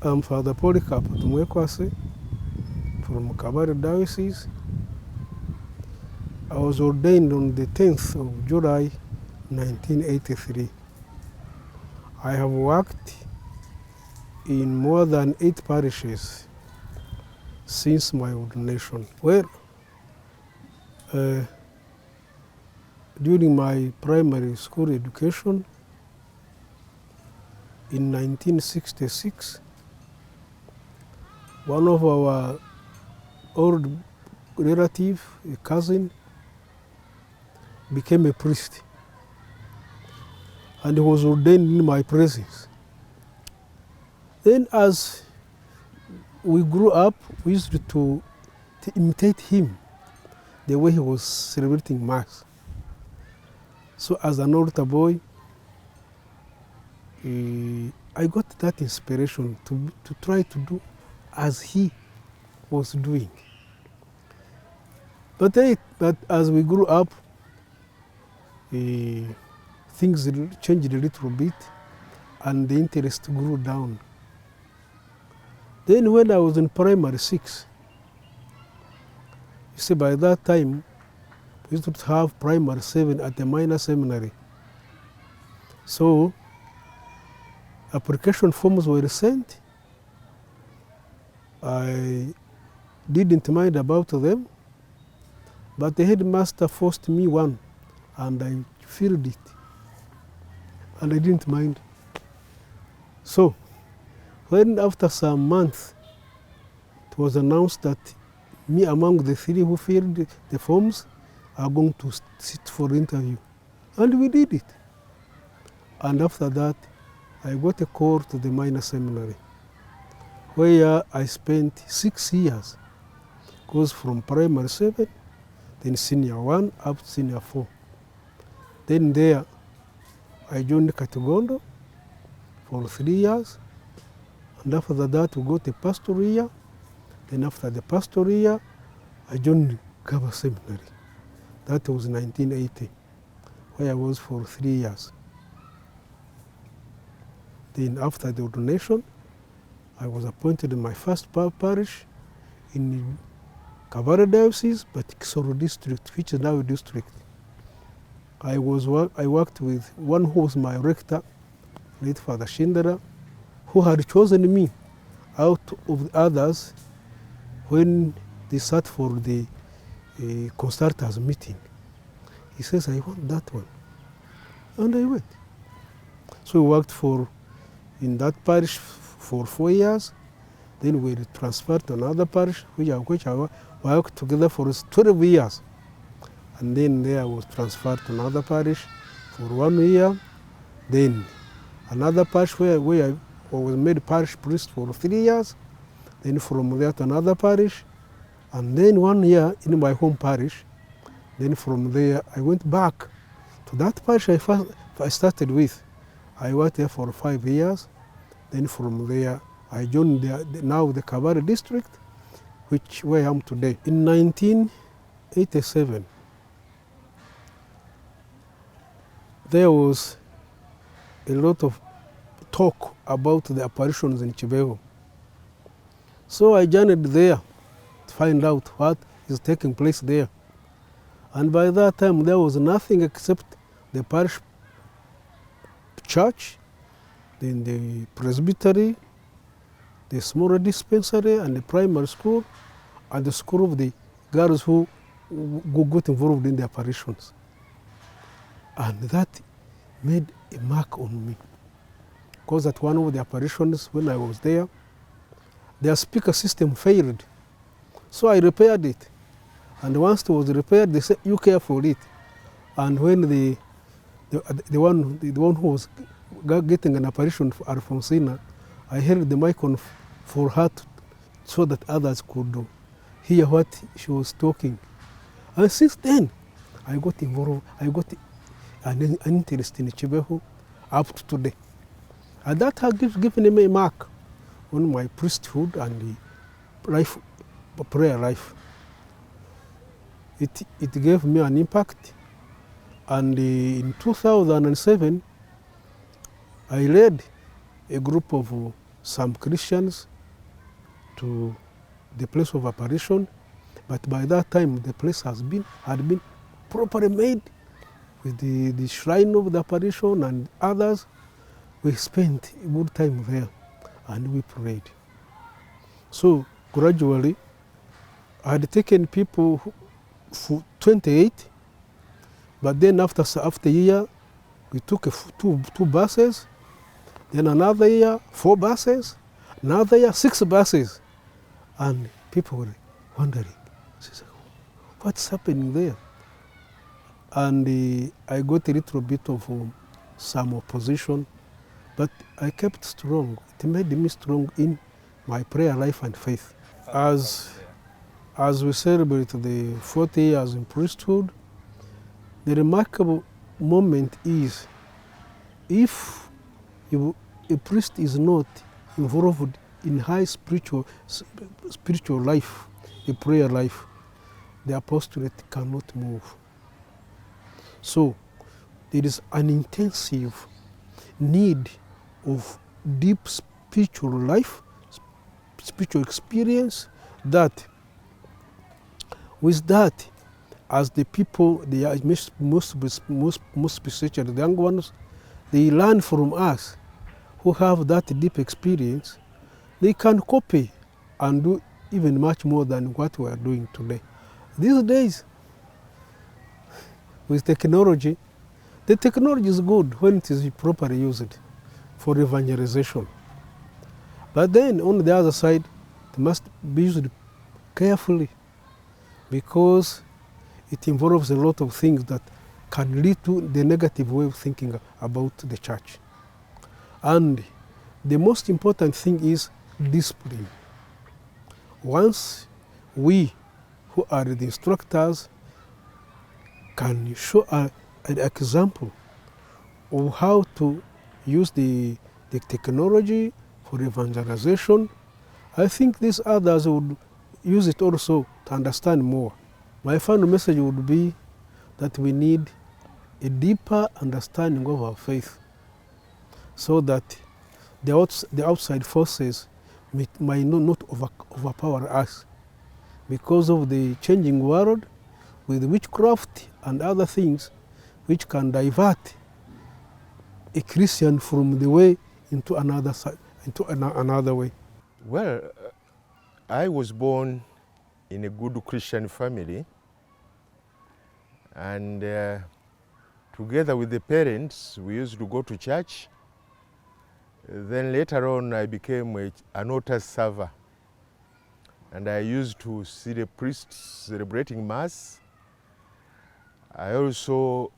I'm Father Polycarp Tumwekwase from Kabare Diocese. I was ordained on the 10th of July 1983. I have worked in more than 8 parishes since my ordination. Well, during my primary school education in 1966, one of our old relative, a cousin, became a priest, and he was ordained in my presence. Then as we grew up, we used to imitate him, the way he was celebrating Mass. So as an altar boy, I got that inspiration to try to do as he was doing. But as we grew up, things changed a little bit, and the interest grew down. Then when I was in primary 6, you see, by that time, we used to have primary 7 at the minor seminary. So application forms were sent. I didn't mind about them, but the headmaster forced me one, and I filled it, and I didn't mind. So when after some months it was announced that me among the 3 who filled the forms are going to sit for interview, and we did it. And after that, I got a call to the minor seminary, where I spent 6 years. Goes from primary 7, then senior 1 up to senior 4. Then there, I joined Katigondo for 3 years, and after that we got a pastoral year. Then after the pastoral year, I joined Gaba Seminary. That was 1980, where I was for 3 years. Then after the ordination, I was appointed in my first parish in Kabare Diocese, but Kisoro district, which is now a district. I worked with one who was my rector, late Father Shindera, who had chosen me out of the others when they sat for the concertors meeting. He says, I want that one. And I went. So we worked in that parish for 4 years. Then we were transferred to another parish, which I worked together for 12 years. And then there I was transferred to another parish for 1 year. Then another parish where I was made parish priest for 3 years. Then from there to another parish. And then 1 year in my home parish. Then from there I went back to that parish I started with. I worked there for 5 years. Then from there I joined now the Kabare district, where I am today. In 1987, there was a lot of talk about the apparitions in Chibego. So I journeyed there to find out what is taking place there. And by that time, there was nothing except the parish church, then the presbytery, the smaller dispensary, and the primary school, and the school of the girls who got involved in the apparitions. And that made a mark on me. Because at one of the apparitions, when I was there, their speaker system failed. So I repaired it. And once it was repaired, they said, you care for it. And when the one who was getting an apparition for Alfonsina, I held the mic on for her so that others could hear what she was talking. And since then, I got involved, I got an interest in Chibeho up to today. And that has given me a mark on my priesthood and the prayer life. It gave me an impact. And in 2007, I led a group of some Christians to the place of apparition, but by that time the place had been properly made with the shrine of the apparition and others. We spent a good time there and we prayed. So gradually I had taken people for 28, but then after a year we took two buses, then another year 4 buses, another year 6 buses, and people were wondering, what's happening there? And I got a little bit of some opposition, but I kept strong. It made me strong in my prayer life and faith. As we celebrate the 40 years in priesthood, the remarkable moment is if a priest is not involved in high spiritual life, a prayer life, the apostolate cannot move. So there is an intensive need of deep spiritual life, spiritual experience, that with that, as the people, they are most especially the young ones, they learn from us who have that deep experience. They can copy and do even much more than what we are doing today. These days, with technology, the technology is good when it is properly used for evangelization. But then on the other side, it must be used carefully, because it involves a lot of things that can lead to the negative way of thinking about the church. And the most important thing is discipline. Once we, who are the instructors, can show an example of how to use the technology for evangelization, I think these others would use it also to understand more. My final message would be that we need a deeper understanding of our faith, so that the outside forces might not overpower us because of the changing world with witchcraft and other things which can divert a Christian from the way into another side, into another way. Well, I was born in a good Christian family, and together with the parents we used to go to church. Then later on I became an altar server, and I used to see the priests celebrating Mass. I also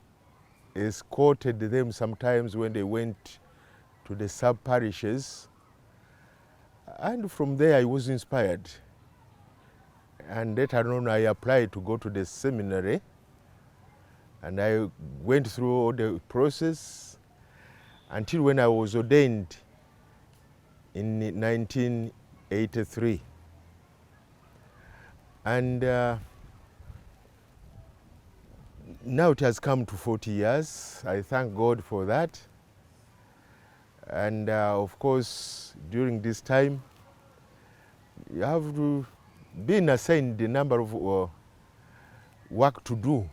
escorted them sometimes when they went to the sub-parishes, and from there I was inspired. And later on I applied to go to the seminary, and I went through all the process until when I was ordained in 1983. And now it has come to 40 years. I thank God for that. And of course, during this time, you have to been assigned the number of work to do,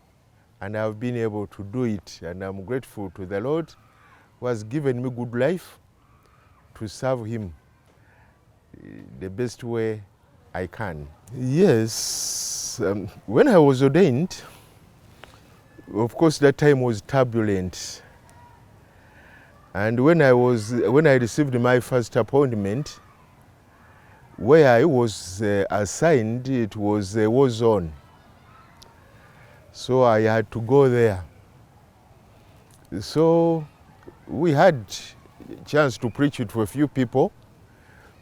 and I've been able to do it. And I'm grateful to the Lord who has given me good life to serve Him the best way I can. Yes, when I was ordained, of course that time was turbulent. And when I received my first appointment, where I was assigned, it was a war zone. So I had to go there. So we had a chance to preach it to a few people,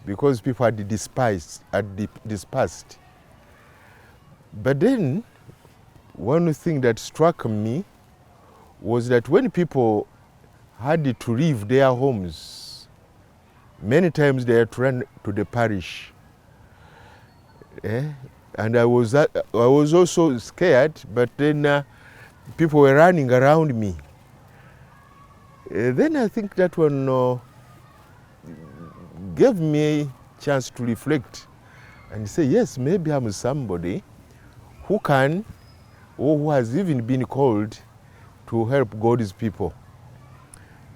because people had dispersed. But then one thing that struck me was that when people had to leave their homes, many times they had to run to the parish. And I was also scared, but then people were running around me. Then I think that one gave me a chance to reflect and say, yes, maybe I'm somebody who can, or who has even been called to help God's people.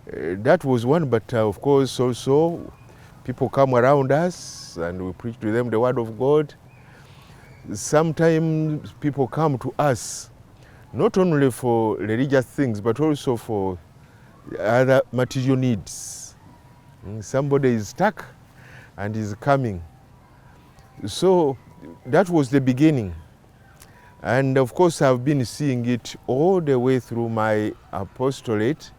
That was one, but of course also people come around us and we preach to them the word of God. Sometimes people come to us not only for religious things but also for other material needs. Somebody is stuck and is coming. So that was the beginning. And of course I've been seeing it all the way through my apostolate.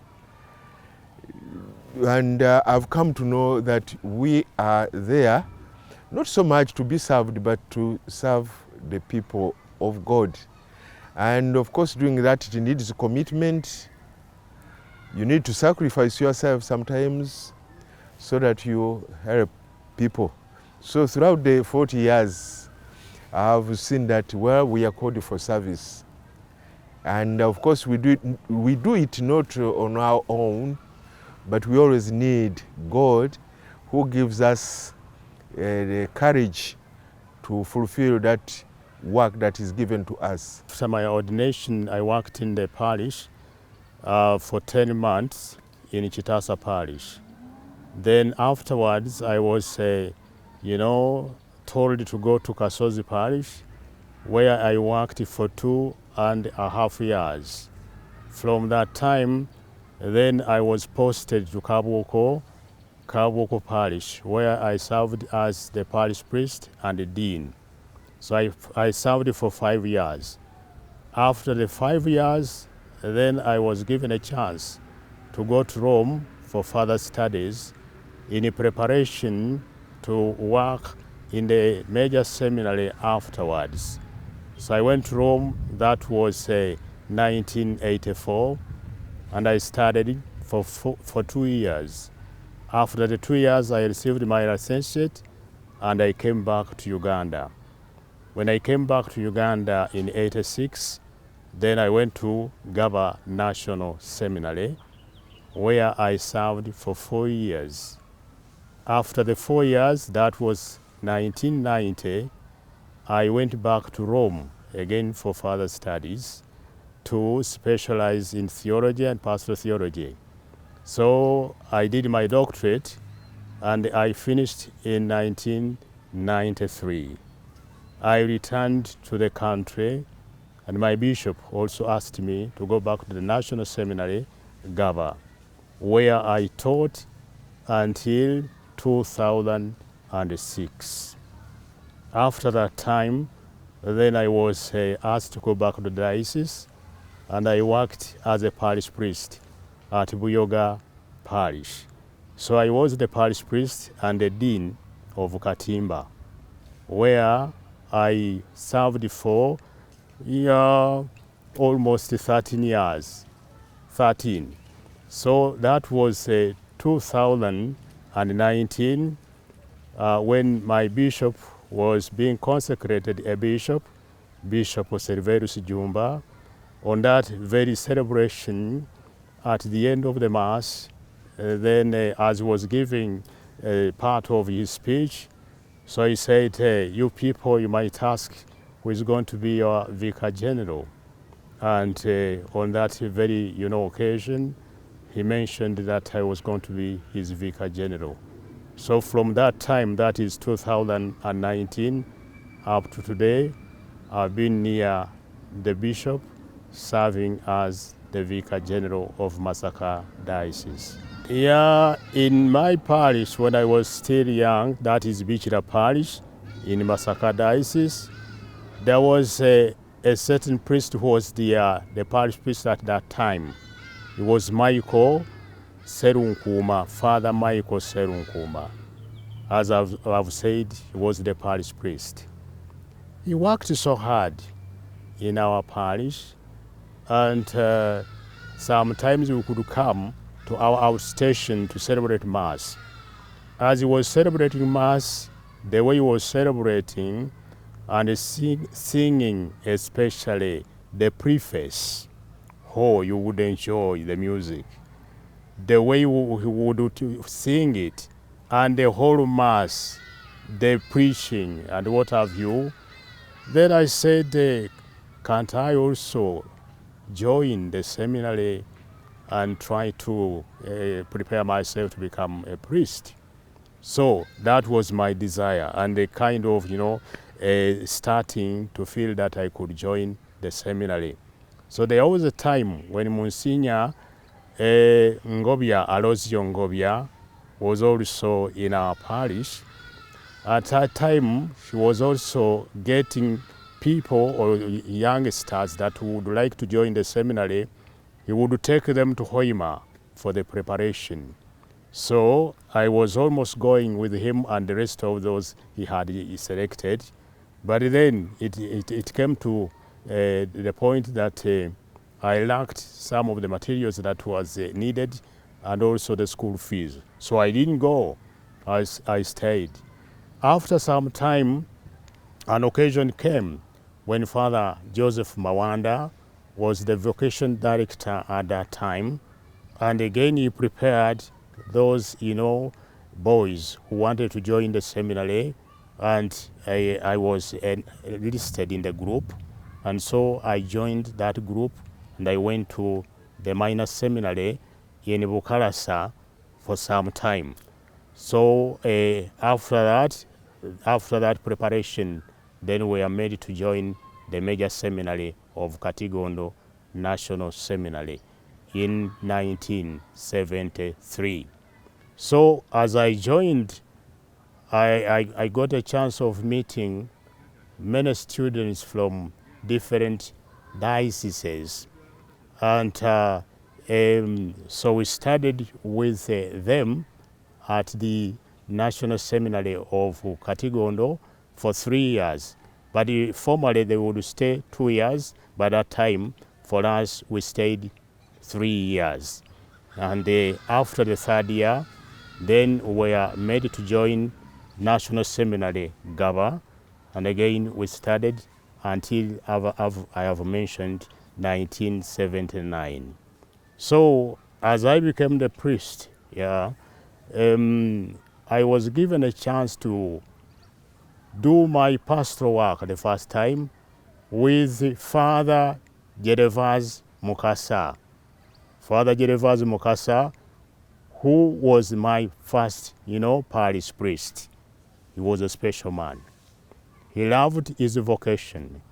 And I've come to know that we are there not so much to be served, but to serve the people of God. And of course, doing that, it needs commitment. You need to sacrifice yourself sometimes so that you help people. So throughout the 40 years, I've seen that, well, we are called for service. And of course, we do it not on our own, but we always need God who gives us the courage to fulfill that work that is given to us. After my ordination, I worked in the parish for 10 months in Chitasa parish. Then afterwards, I was, told to go to Kasozi parish, where I worked for 2.5 years. From that time, then I was posted to Kabwoko parish, where I served as the parish priest and the dean. So I served for 5 years. After the 5 years, then I was given a chance to go to Rome for further studies in preparation to work in the major seminary afterwards. So I went to Rome, that was 1984, and I studied for 2 years. After the 2 years, I received my licentiate and I came back to Uganda. When I came back to Uganda in 86, then I went to Gaba National Seminary, where I served for 4 years. After the 4 years, that was 1990, I went back to Rome again for further studies to specialize in theology and pastoral theology. So I did my doctorate and I finished in 1993. I returned to the country and my bishop also asked me to go back to the National Seminary, Gaba, where I taught until 2006. After that time, then I was asked to go back to the diocese and I worked as a parish priest at Buyoga Parish. So I was the parish priest and the dean of Katimba, where I served for almost 13 years. So that was 2019 when my bishop was being consecrated a bishop, Bishop Revered Ssengooba. On that very celebration, at the end of the Mass, then as he was giving part of his speech, so he said, you people, you might ask who is going to be your Vicar General. And on that very occasion, he mentioned that I was going to be his Vicar General. So from that time, that is 2019, up to today, I've been near the bishop, serving as the Vicar General of Masaka Diocese. Yeah, in my parish, when I was still young, that is Bichira Parish in Masaka Diocese, there was a certain priest who was the parish priest at that time. It was Michael Serunkuuma, Father Michael Serunkuuma. As I've said, he was the parish priest. He worked so hard in our parish, and sometimes we could come to our outstation to celebrate Mass. As he was celebrating Mass, the way he was celebrating and singing, especially the preface, you would enjoy the music. The way he would sing it, and the whole mass, the preaching and what have you. Then I said, can't I also join the seminary and try to prepare myself to become a priest? So that was my desire, and the kind of, starting to feel that I could join the seminary. So there was a time when Msgr Ngobya, Alozio Ngobya, was also in our parish. At that time, she was also getting people or youngsters that would like to join the seminary. He would take them to Hoima for the preparation. So I was almost going with him and the rest of those he had selected. But then it came to the point that I lacked some of the materials that was needed and also the school fees. So I didn't go, I stayed. After some time, an occasion came when Father Joseph Mawanda was the vocation director at that time. And again, he prepared those, boys who wanted to join the seminary. And I was listed in the group. And so I joined that group and I went to the minor seminary in Bukalasa for some time. So after that preparation, then we are made to join the major seminary of Katigondo National Seminary in 1973. So as I joined, I got a chance of meeting many students from different dioceses. And so we studied with them at the National Seminary of Katigondo for 3 years. But formally they would stay 2 years. By that time, for us, we stayed 3 years. And after the third year, then we were made to join National Seminary, Gaba. And again, we studied until I have mentioned 1979. So as I became the priest, I was given a chance to do my pastoral work the first time with Father Gervase Mukasa. Father Gervase Mukasa, who was my first, parish priest. He was a special man. He loved his vocation.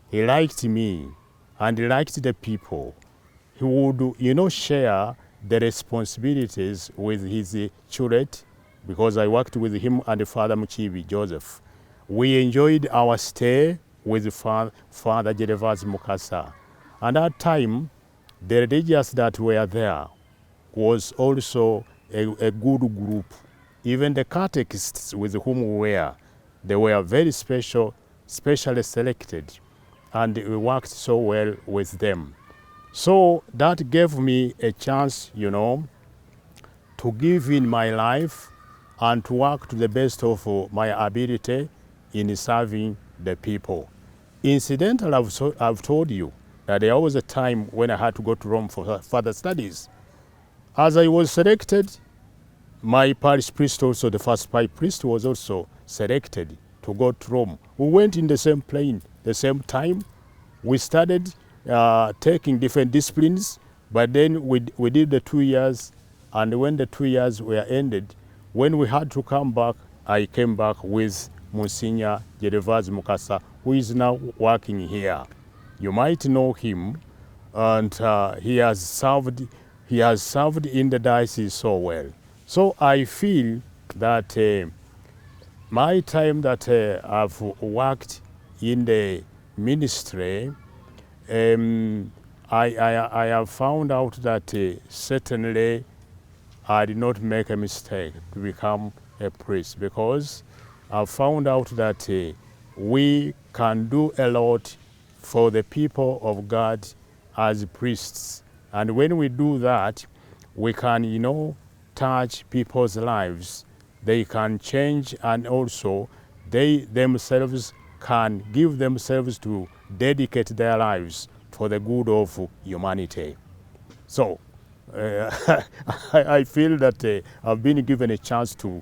He liked me and he liked the people. He would, share the responsibilities with his curate, because I worked with him and Father Muchibi Joseph. We enjoyed our stay with Father Gervase Mukasa. And at that time, the religious that were there was also a good group. Even the catechists with whom we were, they were very specially selected, and we worked so well with them. So that gave me a chance, to give in my life and to work to the best of my ability in serving the people. Incidentally, I've told you that there was a time when I had to go to Rome for further studies. As I was selected, my parish priest also, the first parish priest, was also selected to go to Rome. We went in the same plane, the same time. We started taking different disciplines, but then we did the 2 years, and when the 2 years were ended, when we had to come back, I came back with Msgr Gervase Mukasa, who is now working here. You might know him, and he has served in the diocese so well. So I feel that my time that I've worked in the ministry, I have found out that certainly I did not make a mistake to become a priest, because I found out that we can do a lot for the people of God as priests. And when we do that, we can, touch people's lives. They can change, and also they themselves can give themselves to dedicate their lives for the good of humanity. So I feel that I've been given a chance to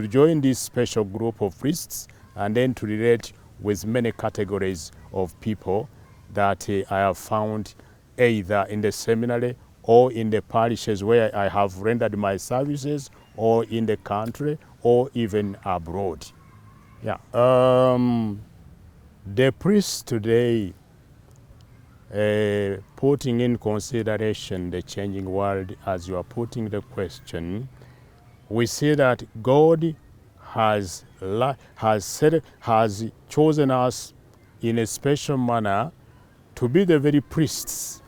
join this special group of priests and then to relate with many categories of people that I have found either in the seminary or in the parishes where I have rendered my services, or in the country, or even abroad. Yeah. The priests today, putting in consideration the changing world as you are putting the question, we see that God has chosen us in a special manner to be the very priests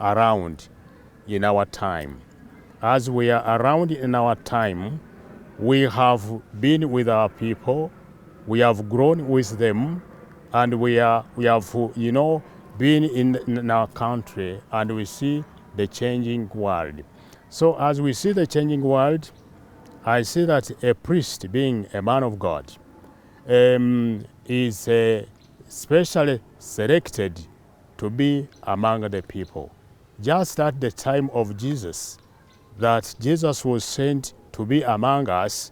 around in our time. As we are around in our time, we have been with our people, we have grown with them, and we have been in our country, and we see the changing world. So as we see the changing world, I see that a priest, being a man of God, is specially selected to be among the people. Just at the time of Jesus, that Jesus was sent to be among us,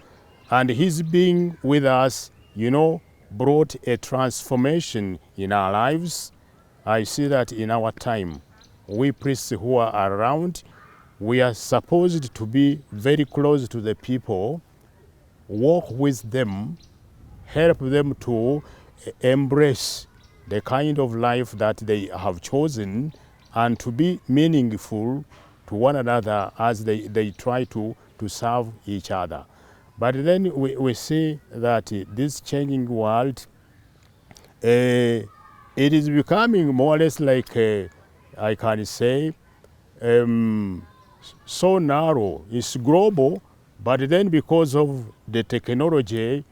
and his being with us, brought a transformation in our lives. I see that in our time, we priests who are around, we are supposed to be very close to the people, walk with them, help them to embrace the kind of life that they have chosen, and to be meaningful to one another as they try to serve each other. But then we see that this changing world, it is becoming more or less like, I can say, so narrow. It's global, but then because of the technology,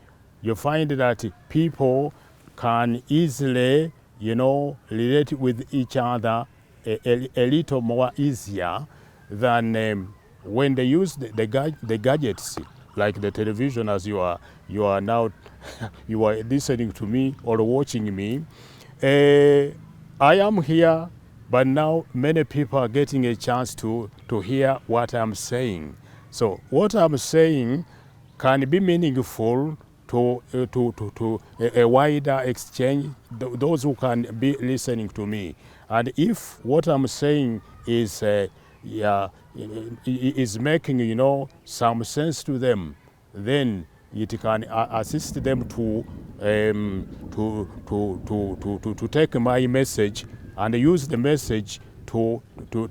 you find that people can easily, relate with each other a little more easier than when they use the gadgets, like the television, as you are now, you are listening to me or watching me. I am here, but now many people are getting a chance to hear what I'm saying. So what I'm saying can be meaningful to a wider exchange, those who can be listening to me. And if what I'm saying is making some sense to them, then it can assist them to take my message and use the message to go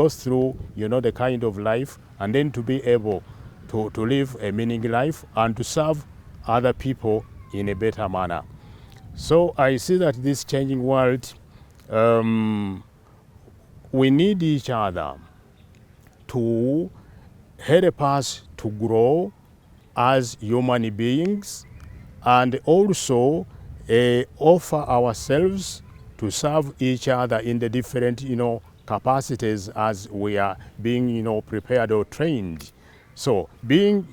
through the kind of life, and then to be able to live a meaning life and to serve other people in a better manner. So I see that this changing world, we need each other to help us to grow as human beings, and also offer ourselves to serve each other in the different capacities as we are being prepared or trained. So being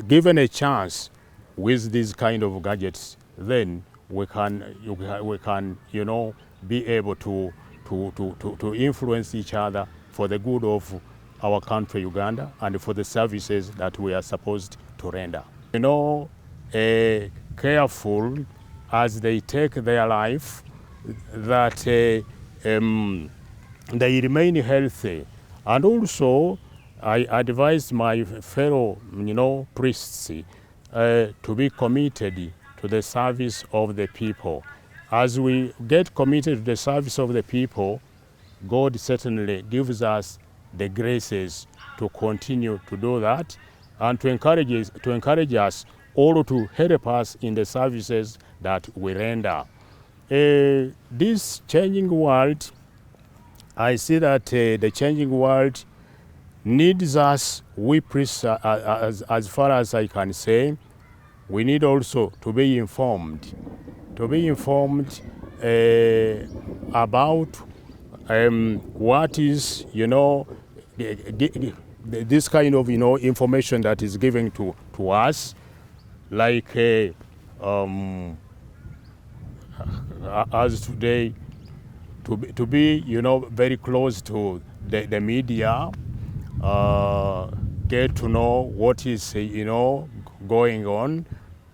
given a chance with these kind of gadgets, then we can be able to influence each other for the good of our country, Uganda, and for the services that we are supposed to render. Careful as they take their life, that they remain healthy. And also, I advise my fellow priests to be committed to the service of the people. As we get committed to the service of the people, God certainly gives us the graces to continue to do that, and to encourage us all to help us in the services that we render. This changing world, I see that the changing world needs us, we priests, as far as I can say. We need also to be informed about what is, this kind of, information that is given to us, like as today, to be, you know, very close to the media, get to know what is, you know, going on,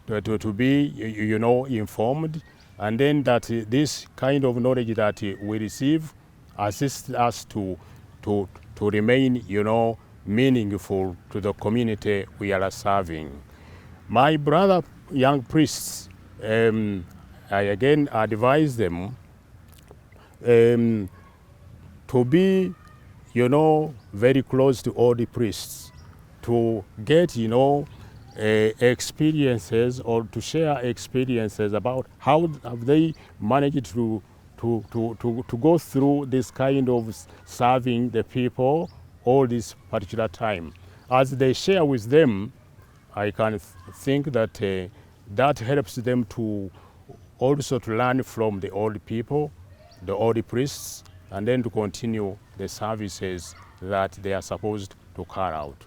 to be, you know, informed, and then that this kind of knowledge that we receive assists us to remain, you know, meaningful to the community we are serving. My brother, young priests, I again advise them to be, you know, very close to all the priests, to get, you know, experiences, or to share experiences about how have they managed to go through this kind of serving the people all this particular time. As they share with them, I can think that that helps them to also to learn from the old people, the old priests, and then to continue the services that they are supposed to carry out.